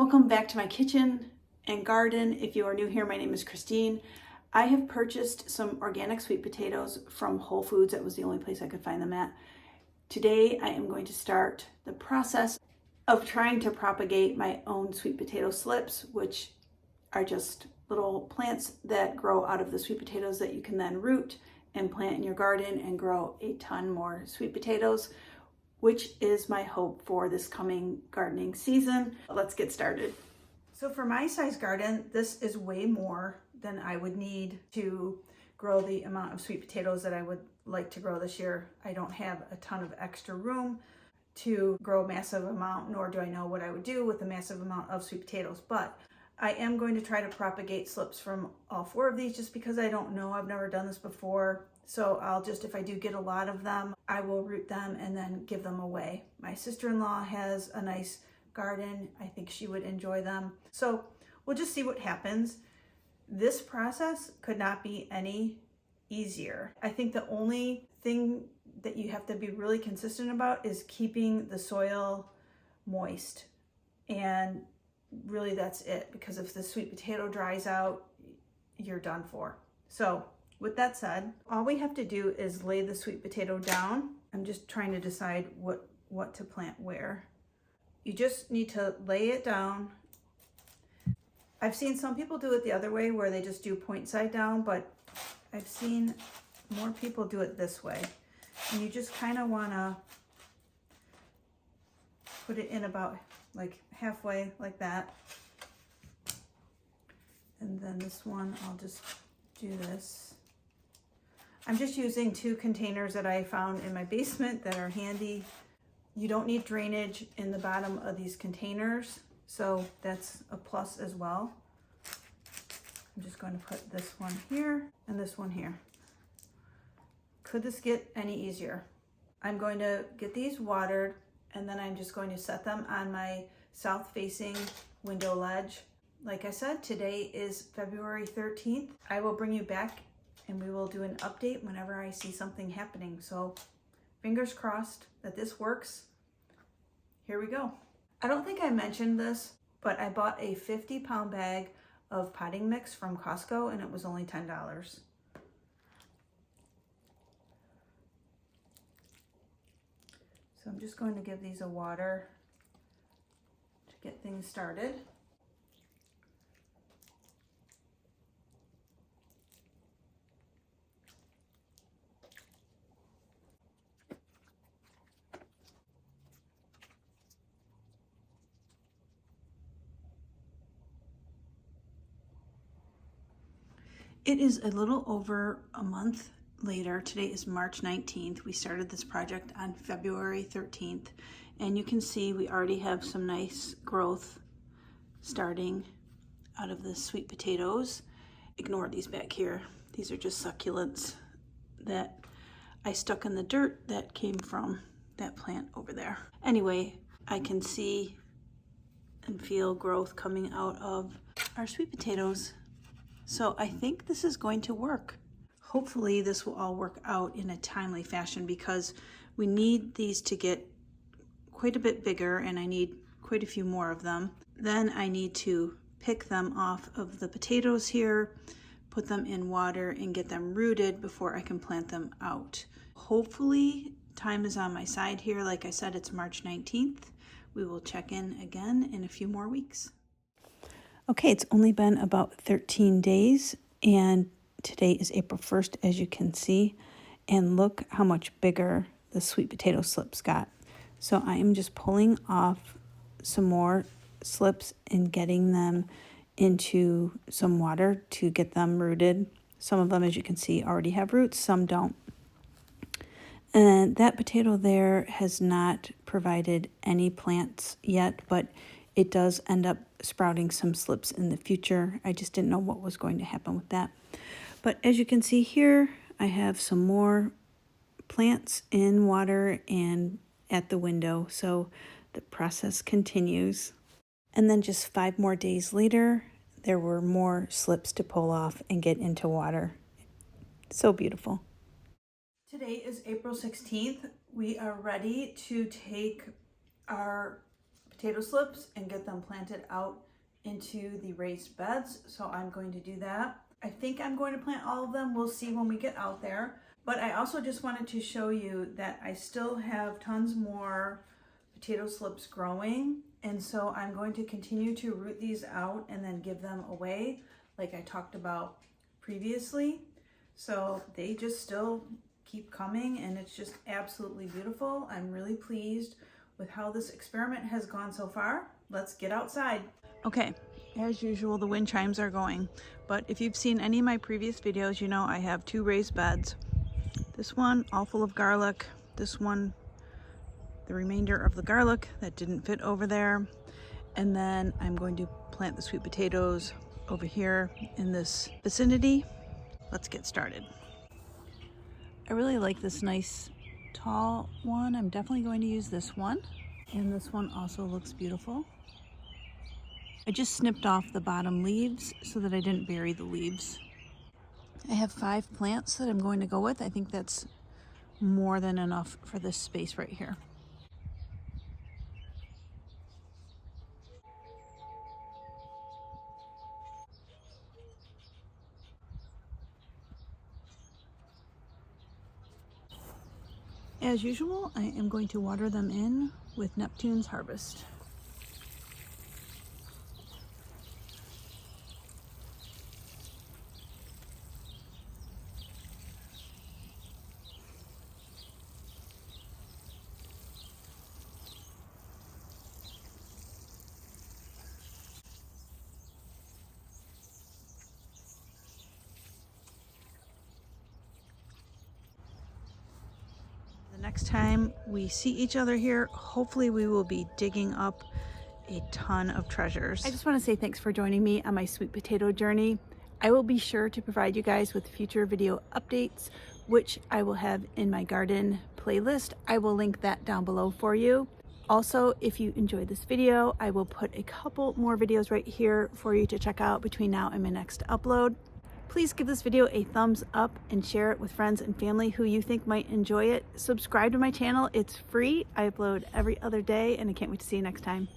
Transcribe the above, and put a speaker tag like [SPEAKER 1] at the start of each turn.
[SPEAKER 1] Welcome back to my kitchen and garden. If you are new here, my name is Kristine. I have purchased some organic sweet potatoes from Whole Foods. That was the only place I could find them at. Today I am going to start the process of trying to propagate my own sweet potato slips, which are just little plants that grow out of the sweet potatoes that you can then root and plant in your garden and grow a ton more sweet potatoes, which is my hope for this coming gardening season. Let's get started. So for my size garden, this is way more than I would need to grow the amount of sweet potatoes that I would like to grow this year. I don't have a ton of extra room to grow a massive amount, nor do I know what I would do with a massive amount of sweet potatoes, but I am going to try to propagate slips from all 4 of these just because I don't know. I've never done this before. So I'll just, if I do get a lot of them, I will root them and then give them away. My sister-in-law has a nice garden. I think she would enjoy them. So we'll just see what happens. This process could not be any easier. I think the only thing that you have to be really consistent about is keeping the soil moist. And really that's it, because if the sweet potato dries out, you're done for. So with that said, all we have to do is lay the sweet potato down. I'm just trying to decide what to plant where. You just need to lay it down. I've seen some people do it the other way where they just do point side down, but I've seen more people do it this way. And you just kind of want to put it in about like halfway like that. And then this one, I'll just do this. I'm just using 2 containers that I found in my basement that are handy. You don't need drainage in the bottom of these containers, so that's a plus as well. I'm just going to put this one here and this one here. Could this get any easier? I'm going to get these watered, and then I'm just going to set them on my south-facing window ledge. Like I said, today is February 13th. I will bring you back and we will do an update whenever I see something happening. So fingers crossed that this works. Here we go. I don't think I mentioned this, but I bought a 50-pound bag of potting mix from Costco and it was only $10. So I'm just going to give these a water to get things started. It is a little over a month later. Today is March 19th. We started this project on February 13th, and you can see we already have some nice growth starting out of the sweet potatoes. Ignore these back here. These are just succulents that I stuck in the dirt that came from that plant over there. Anyway, I can see and feel growth coming out of our sweet potatoes. So I think this is going to work. Hopefully this will all work out in a timely fashion because we need these to get quite a bit bigger and I need quite a few more of them. Then I need to pick them off of the potatoes here, put them in water and get them rooted before I can plant them out. Hopefully time is on my side here. Like I said, it's March 19th. We will check in again in a few more weeks. Okay, it's only been about 13 days and today is April 1st, as you can see, and look how much bigger the sweet potato slips got. So I am just pulling off some more slips and getting them into some water to get them rooted. Some of them, as you can see, already have roots, some don't. And that potato there has not provided any plants yet, but it does end up sprouting some slips in the future. I just didn't know what was going to happen with that. But as you can see here, I have some more plants in water and at the window. So the process continues. And then just 5 more days later, there were more slips to pull off and get into water. So beautiful. Today is April 16th. We are ready to take our potato slips and get them planted out into the raised beds. So I'm going to do that. I think I'm going to plant all of them. We'll see when we get out there. But I also just wanted to show you that I still have tons more potato slips growing. And so I'm going to continue to root these out and then give them away like I talked about previously. So they just still keep coming and it's just absolutely beautiful. I'm really pleased with how this experiment has gone so far. Let's get outside. Okay, as usual, the wind chimes are going, but if you've seen any of my previous videos, you know I have 2 raised beds. This one all full of garlic, this one the remainder of the garlic that didn't fit over there, and then I'm going to plant the sweet potatoes over here in this vicinity. Let's get started. I really like this nice tall one. I'm definitely going to use this one, and this one also looks beautiful. I just snipped off the bottom leaves so that I didn't bury the leaves. I have 5 plants that I'm going to go with. I think that's more than enough for this space right here. As usual, I am going to water them in with Neptune's Harvest. The next time we see each other here, hopefully we will be digging up a ton of treasures. I just want to say thanks for joining me on my sweet potato journey. I will be sure to provide you guys with future video updates, which I will have in my garden playlist. I will link that down below for you. Also, if you enjoyed this video, I will put a couple more videos right here for you to check out between now and my next upload. Please give this video a thumbs up and share it with friends and family who you think might enjoy it. Subscribe to my channel. It's free. I upload every other day and I can't wait to see you next time.